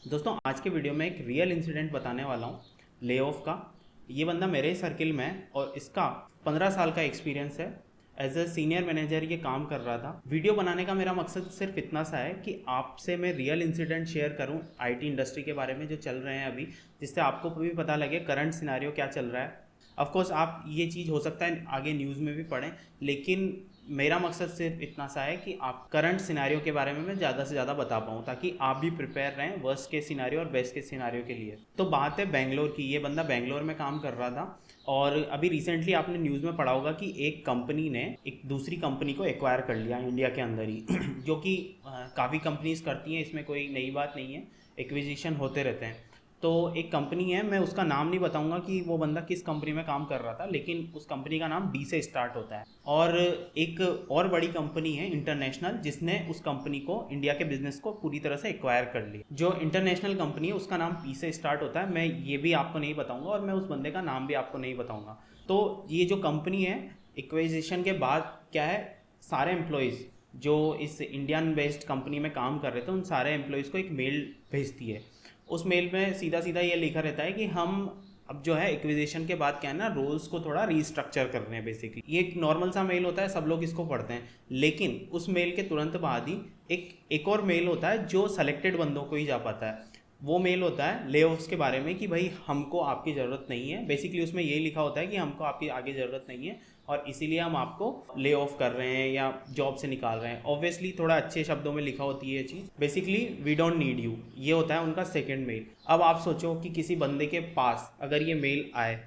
दोस्तों आज के वीडियो में एक रियल इंसिडेंट बताने वाला हूँ ले ऑफ का। ये बंदा मेरे ही सर्किल में है और इसका 15 साल का एक्सपीरियंस है। एज ए सीनियर मैनेजर ये काम कर रहा था। वीडियो बनाने का मेरा मकसद सिर्फ इतना सा है कि आपसे मैं रियल इंसिडेंट शेयर करूँ आईटी इंडस्ट्री के बारे में जो चल रहे हैं अभी, जिससे आपको भी पता लगे करंट सिनारियो क्या चल रहा है। ऑफ कोर्स आप ये चीज़ हो सकता है आगे न्यूज़ में भी पढ़ें, लेकिन मेरा मकसद सिर्फ इतना सा है कि आप करंट सिनारियो के बारे में मैं ज़्यादा से ज़्यादा बता पाऊँ ताकि आप भी प्रिपेयर रहें वर्स्ट के सिनारियो और बेस्ट के सिनारियो के लिए। तो बात है बेंगलोर की। ये बंदा बेंगलोर में काम कर रहा था और अभी रिसेंटली आपने न्यूज़ में पढ़ा होगा कि एक कंपनी ने एक दूसरी कंपनी को एक्वायर कर लिया इंडिया के अंदर ही जो कि काफ़ी कंपनीज करती हैं, इसमें कोई नई बात नहीं है, एक्विजिशन होते रहते हैं। तो एक कंपनी है, मैं उसका नाम नहीं बताऊंगा कि वो बंदा किस कंपनी में काम कर रहा था, लेकिन उस कंपनी का नाम डी से स्टार्ट होता है। और एक और बड़ी कंपनी है इंटरनेशनल, जिसने उस कंपनी को इंडिया के बिजनेस को पूरी तरह से एक्वायर कर लिया। जो इंटरनेशनल कंपनी है उसका नाम पी से स्टार्ट होता है। मैं ये भी आपको नहीं बताऊंगा और मैं उस बंदे का नाम भी आपको नहीं बताऊंगा। तो ये जो कंपनी है, एक्विजिशन के बाद क्या है, सारे एम्प्लॉयज़ जो इस इंडियन बेस्ड कंपनी में काम कर रहे थे उन सारे एम्प्लॉयज़ को एक मेल भेजती है। उस मेल में सीधा सीधा ये लिखा रहता है कि हम अब जो है एक्विजिशन के बाद क्या है ना, रोल्स को थोड़ा रीस्ट्रक्चर कर रहे हैं। बेसिकली ये एक नॉर्मल सा मेल होता है, सब लोग इसको पढ़ते हैं। लेकिन उस मेल के तुरंत बाद ही एक और मेल होता है जो सेलेक्टेड बंदों को ही जा पाता है। वो मेल होता है ले ऑफ्स के बारे में कि भाई हमको आपकी ज़रूरत नहीं है। बेसिकली उसमें यही लिखा होता है कि हमको आपकी आगे ज़रूरत नहीं है और इसीलिए हम आपको ले ऑफ कर रहे हैं या जॉब से निकाल रहे हैं। ऑब्वियसली थोड़ा अच्छे शब्दों में लिखा होती है ये चीज़। Basically we don't need you, ये होता है उनका सेकंड मेल। अब आप सोचो कि किसी बंदे के पास अगर ये मेल आए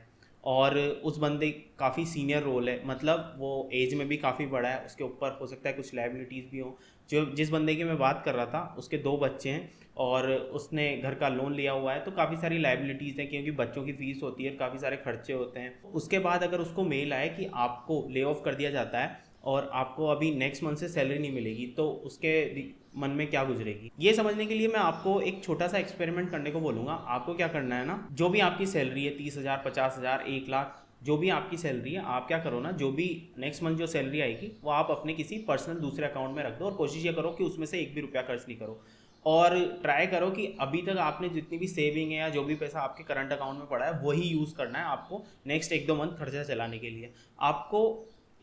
और उस बंदे काफ़ी सीनियर रोल है, मतलब वो एज में भी काफ़ी बड़ा है, उसके ऊपर हो सकता है कुछ लाइबिलिटीज़ भी हो। जो जिस बंदे की मैं बात कर रहा था उसके 2 बच्चे हैं और उसने घर का लोन लिया हुआ है, तो काफ़ी सारी लाइबिलिटीज़ हैं क्योंकि बच्चों की फ़ीस होती है, काफ़ी सारे खर्चे होते हैं। उसके बाद अगर उसको मेल आए कि आपको ले ऑफ कर दिया जाता है और आपको अभी नेक्स्ट मंथ से सैलरी नहीं मिलेगी, तो उसके मन में क्या गुजरेगी, ये समझने के लिए मैं आपको एक छोटा सा एक्सपेरिमेंट करने को बोलूँगा। आपको क्या करना है ना, जो भी आपकी सैलरी है 30,000, 50,000, 1 लाख, जो भी आपकी सैलरी है, आप क्या करो ना, जो भी नेक्स्ट मंथ जो सैलरी आएगी वो आप अपने किसी पर्सनल दूसरे अकाउंट में रख दो और कोशिश ये करो कि उसमें से एक भी रुपया खर्च नहीं करो। और ट्राई करो कि अभी तक आपने जितनी भी सेविंग है या जो भी पैसा आपके करंट अकाउंट में पड़ा है वही यूज़ करना है आपको नेक्स्ट 1-2 मंथ खर्चा चलाने के लिए। आपको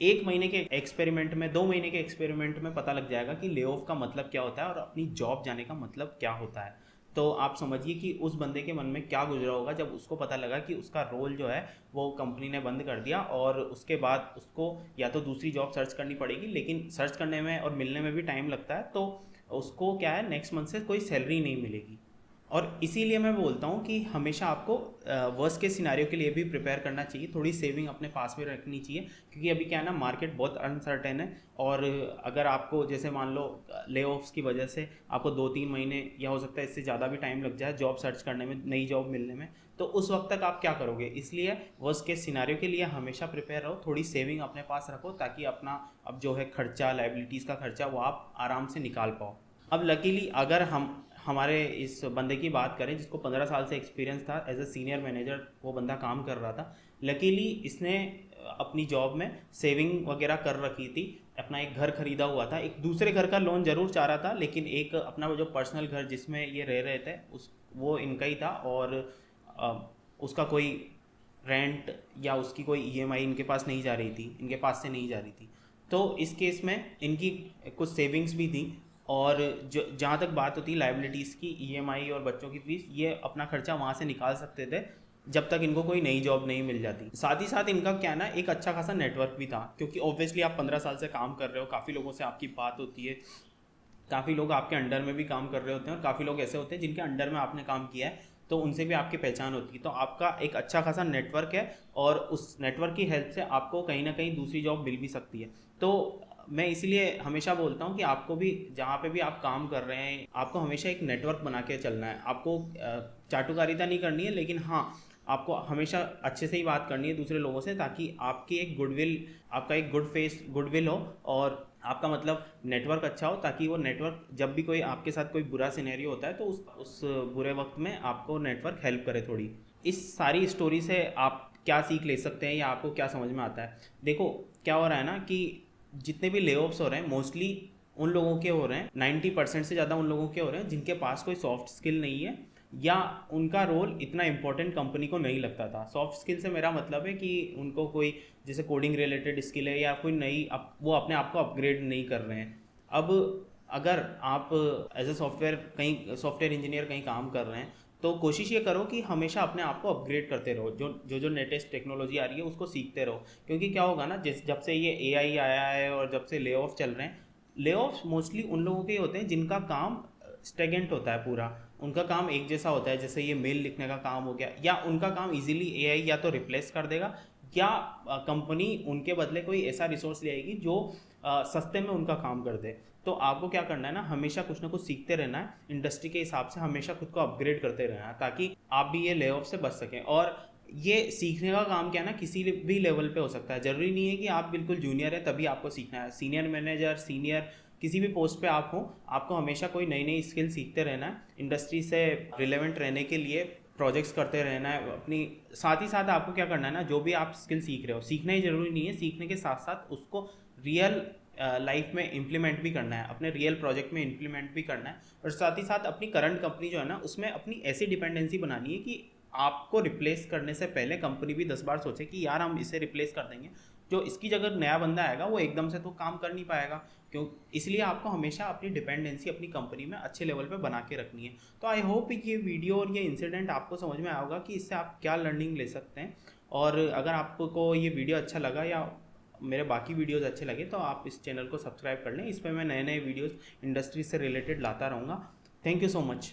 1 महीने के एक्सपेरिमेंट में, 2 महीने के एक्सपेरिमेंट में पता लग जाएगा कि ले ऑफ का मतलब क्या होता है और अपनी जॉब जाने का मतलब क्या होता है। तो आप समझिए कि उस बंदे के मन में क्या गुजरा होगा जब उसको पता लगा कि उसका रोल जो है वो कंपनी ने बंद कर दिया और उसके बाद उसको या तो दूसरी जॉब सर्च करनी पड़ेगी, लेकिन सर्च करने में और मिलने में भी टाइम लगता है। तो उसको क्या है, नेक्स्ट मंथ से कोई सैलरी नहीं मिलेगी। और इसीलिए मैं बोलता हूँ कि हमेशा आपको वर्स्ट के सिनारियो के लिए भी प्रिपेयर करना चाहिए, थोड़ी सेविंग अपने पास में रखनी चाहिए, क्योंकि अभी क्या है ना, मार्केट बहुत अनसर्टेन है। और अगर आपको जैसे मान लो ले ऑफ्स की वजह से आपको 2-3 महीने या हो सकता है इससे ज़्यादा भी टाइम लग जाए जॉब सर्च करने में, नई जॉब मिलने में, तो उस वक्त तक आप क्या करोगे। इसलिए वर्स्ट के सिनारियो के लिए हमेशा प्रिपेयर रहो, थोड़ी सेविंग अपने पास रखो ताकि अपना अब जो है खर्चा, लाइबिलिटीज़ का खर्चा, वो आप आराम से निकाल पाओ। अब लकीली अगर हम हमारे इस बंदे की बात करें जिसको 15 साल से एक्सपीरियंस था, एज अ सीनियर मैनेजर वो बंदा काम कर रहा था। लकीली इसने अपनी जॉब में सेविंग वगैरह कर रखी थी, अपना एक घर खरीदा हुआ था। एक दूसरे घर का लोन ज़रूर चाह रहा था, लेकिन एक अपना वो जो पर्सनल घर जिसमें ये रह रहे थे उस वो इनका ही था। और अ, उसका कोई रेंट या उसकी कोई ईएमआई इनके पास नहीं जा रही थी, इनके पास से नहीं जा रही थी। तो इस केस में इनकी कुछ सेविंग्स भी थी। और जो जहाँ तक बात होती है लाइबिलिटीज़ की, ईएमआई और बच्चों की फ़ीस, ये अपना खर्चा वहाँ से निकाल सकते थे जब तक इनको कोई नई जॉब नहीं मिल जाती। साथ ही साथ इनका क्या ना, एक अच्छा खासा नेटवर्क भी था, क्योंकि ऑब्वियसली आप 15 साल से काम कर रहे हो, काफ़ी लोगों से आपकी बात होती है, काफ़ी लोग आपके अंडर में भी काम कर रहे होते हैं और काफ़ी लोग ऐसे होते हैं जिनके अंडर में आपने काम किया है, तो उनसे भी आपकी पहचान होती है। तो आपका एक अच्छा खासा नेटवर्क है और उस नेटवर्क की हेल्प से आपको कहीं ना कहीं दूसरी जॉब मिल भी सकती है। तो मैं इसीलिए हमेशा बोलता हूँ कि आपको भी जहाँ पे भी आप काम कर रहे हैं, आपको हमेशा एक नेटवर्क बना के चलना है। आपको चाटुकारिता नहीं करनी है, लेकिन हाँ, आपको हमेशा अच्छे से ही बात करनी है दूसरे लोगों से, ताकि आपकी एक गुडविल, आपका एक गुड फेस, गुडविल हो और आपका मतलब नेटवर्क अच्छा हो, ताकि वो नेटवर्क जब भी कोई आपके साथ कोई बुरा सिनेरियो होता है तो उस बुरे वक्त में आपको नेटवर्क हेल्प करे थोड़ी। इस सारी स्टोरी से आप क्या सीख ले सकते हैं या आपको क्या समझ में आता है। देखो क्या हो रहा है ना कि जितने भी ले ऑफ्स हो रहे हैं मोस्टली उन लोगों के हो रहे हैं, 90% से ज़्यादा उन लोगों के हो रहे हैं जिनके पास कोई सॉफ्ट स्किल नहीं है या उनका रोल इतना इंपॉर्टेंट कंपनी को नहीं लगता था। सॉफ्ट स्किल से मेरा मतलब है कि उनको कोई जैसे कोडिंग रिलेटेड स्किल है या कोई नई वो अपने आप को अपग्रेड नहीं कर रहे हैं। अब अगर आप एज ए सॉफ्टवेयर इंजीनियर कहीं काम कर रहे हैं तो कोशिश ये करो कि हमेशा अपने आप को अपग्रेड करते रहो, जो लेटेस्ट टेक्नोलॉजी आ रही है उसको सीखते रहो। क्योंकि क्या होगा ना, जब से ये एआई आया है और जब से ले ऑफ चल रहे हैं, ले ऑफ मोस्टली उन लोगों के होते हैं जिनका काम स्टेगेंट होता है पूरा, उनका काम एक जैसा होता है। जैसे ये मेल लिखने का काम हो गया, या उनका काम इजीली एआई या तो रिप्लेस कर देगा या कंपनी उनके बदले कोई ऐसा रिसोर्स ले आएगी जो सस्ते में उनका काम कर दे। तो आपको क्या करना है ना, हमेशा कुछ ना कुछ सीखते रहना है, इंडस्ट्री के हिसाब से हमेशा खुद को अपग्रेड करते रहना है ताकि आप भी ये ले ऑफ से बच सकें। और ये सीखने का काम क्या है ना, किसी भी लेवल पे हो सकता है। ज़रूरी नहीं है कि आप बिल्कुल जूनियर है तभी आपको सीखना है। सीनियर मैनेजर, सीनियर किसी भी पोस्ट पे आप हो, आपको हमेशा कोई नई नई स्किल सीखते रहना है। इंडस्ट्री से रिलेवेंट रहने के लिए प्रोजेक्ट्स करते रहना है अपनी। साथ ही साथ आपको क्या करना है ना, जो भी आप स्किल सीख रहे हो, सीखना ही ज़रूरी नहीं है, सीखने के साथ साथ उसको रियल लाइफ में इम्प्लीमेंट भी करना है, अपने रियल प्रोजेक्ट में इम्प्लीमेंट भी करना है। और साथ ही साथ अपनी करंट कंपनी जो है ना, उसमें अपनी ऐसी डिपेंडेंसी बनानी है कि आपको रिप्लेस करने से पहले कंपनी भी 10 बार सोचे कि यार हम इसे रिप्लेस कर देंगे, जो इसकी जगह नया बंदा आएगा वो एकदम से तो काम कर नहीं पाएगा। क्यों? इसलिए आपको हमेशा अपनी डिपेंडेंसी अपनी कंपनी में अच्छे लेवल पे बना के रखनी है। तो आई होप ये वीडियो और ये इंसिडेंट आपको समझ में आया होगा कि इससे आप क्या लर्निंग ले सकते हैं। और अगर आपको ये वीडियो अच्छा लगा या मेरे बाकी वीडियोस अच्छे लगे तो आप इस चैनल को सब्सक्राइब कर लें। इस पर मैं नए नए वीडियोस इंडस्ट्री से रिलेटेड लाता रहूँगा। Thank you so much.